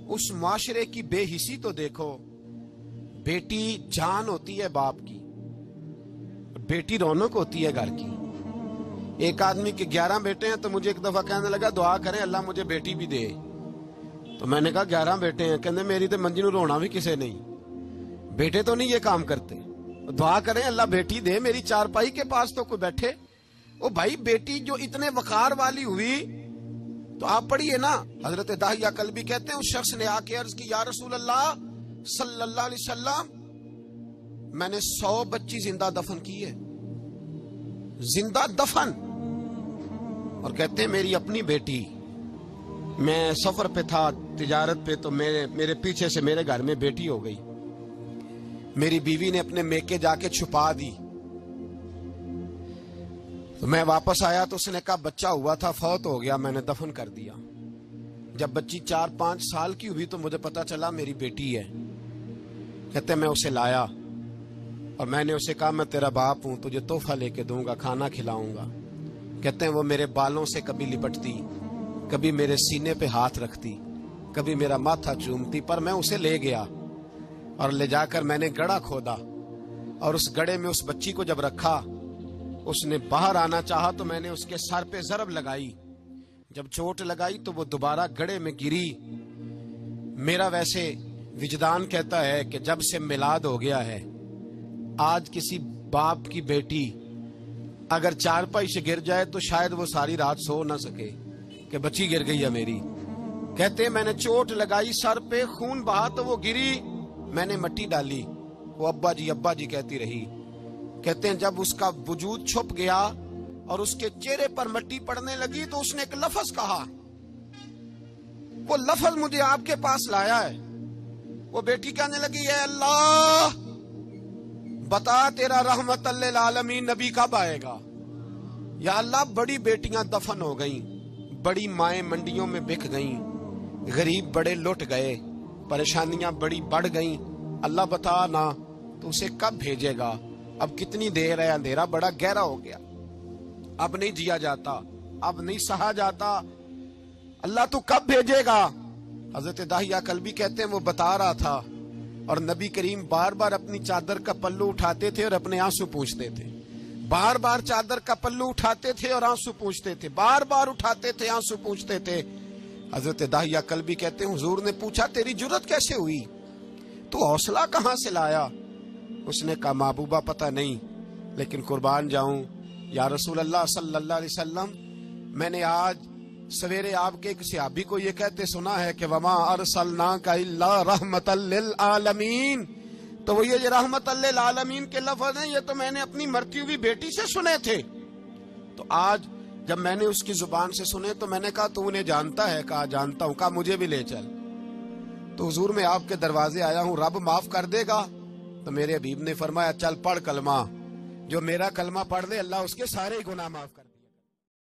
اس معاشرے کی بے حسی تو دیکھو. بیٹی جان ہوتی ہے باپ کی، بیٹی رونق ہوتی ہے گھر کی. ایک آدمی کے 11 بیٹے ہیں تو مجھے ایک دفعہ کہنے لگا دعا کریں اللہ مجھے بیٹی بھی دے. تو میں نے کہا 11 بیٹے ہیں، کہنے میری تو منجی نو رونا بھی کسے نہیں، بیٹے تو نہیں یہ کام کرتے، دعا کریں اللہ بیٹی دے، میری چارپائی کے پاس تو کوئی بیٹھے. او بھائی بیٹی جو اتنے وقار والی ہوئی تو آپ پڑھیے نا. حضرت داہیہ کلبی کہتے ہیں اس شخص نے آ کے عرض کی یا رسول اللہ صلی اللہ علیہ وسلم میں نے 100 بچی زندہ دفن کی ہے، زندہ دفن. اور کہتے ہیں میری اپنی بیٹی، میں سفر پہ تھا تجارت پہ تو میرے پیچھے سے میرے گھر میں بیٹی ہو گئی، میری بیوی نے اپنے میکے جا کے چھپا دی. تو میں واپس آیا تو اس نے کہا بچہ ہوا تھا فوت ہو گیا، میں نے دفن کر دیا. جب بچی 4-5 سال کی ہوئی تو مجھے پتا چلا میری بیٹی ہے. کہتے میں اسے لایا اور میں نے اسے کہا میں تیرا باپ ہوں، تجھے تحفہ لے کے دوں گا، کھانا کھلاؤں گا. کہتے ہیں وہ میرے بالوں سے کبھی لپٹتی، کبھی میرے سینے پہ ہاتھ رکھتی، کبھی میرا ماتھا چومتی. پر میں اسے لے گیا اور لے جا کر میں نے گڑھا کھودا اور اس گڑھے میں اس بچی کو جب رکھا، اس نے باہر آنا چاہا تو میں نے اس کے سر پہ ضرب لگائی. جب چوٹ لگائی تو وہ دوبارہ گڑھے میں گری. میرا ویسے وجدان کہتا ہے کہ جب سے میلاد ہو گیا ہے، آج کسی باپ کی بیٹی اگر چارپائی سے گر جائے تو شاید وہ ساری رات سو نہ سکے کہ بچی گر گئی ہے میری. کہتے ہیں میں نے چوٹ لگائی سر پہ، خون بہا تو وہ گری، میں نے مٹی ڈالی، وہ ابا جی کہتی رہی. کہتے ہیں جب اس کا وجود چھپ گیا اور اس کے چہرے پر مٹی پڑنے لگی تو اس نے ایک لفظ کہا، وہ لفظ مجھے آپ کے پاس لایا ہے. وہ بیٹی کہنے لگی اے اللہ بتا تیرا رحمت للعالمین نبی کب آئے گا. یا اللہ بڑی بیٹیاں دفن ہو گئیں، بڑی مائیں منڈیوں میں بک گئیں، غریب بڑے لٹ گئے، پریشانیاں بڑی بڑھ گئیں. اللہ بتا نا تو اسے کب بھیجے گا. اب کتنی دیر ہے، اندھیرا بڑا گہرا ہو گیا، اب نہیں جیا جاتا، اب نہیں سہا جاتا، اللہ تو کب بھیجے گا. حضرت داہیہ کلبی کہتے ہیں وہ بتا رہا تھا اور نبی کریم بار بار اپنی چادر کا پلو اٹھاتے تھے اور اپنے آنسو پوچھتے تھے. بار بار چادر کا پلو اٹھاتے تھے اور آنسو پوچھتے تھے، بار بار اٹھاتے تھے آنسو پوچھتے تھے. حضرت داہیہ کلبی کہتے ہیں حضور نے پوچھا تیری جرت کیسے ہوئی، تو حوصلہ کہاں سے لایا. اس نے کہا محبوبہ پتہ نہیں، لیکن قربان جاؤں یا رسول اللہ صلی اللہ علیہ وسلم میں نے آج سویرے آپ کے ایک صحابی کو یہ کہتے سنا ہے کہ وما ارسلناک الا رحمتا للعالمین. تو وہ یہ رحمت للعالمین کے لفظ ہیں، یہ تو میں نے اپنی مرتی ہوئی بیٹی سے سنے تھے. تو آج جب میں نے اس کی زبان سے سنے تو میں نے کہا تو انہیں جانتا ہے؟ کہا جانتا ہوں. کہا مجھے بھی لے چل. تو حضور میں آپ کے دروازے آیا ہوں، رب معاف کر دے گا. تو میرے حبیب نے فرمایا چل پڑھ کلمہ، جو میرا کلمہ پڑھ لے اللہ اس کے سارے گناہ معاف کر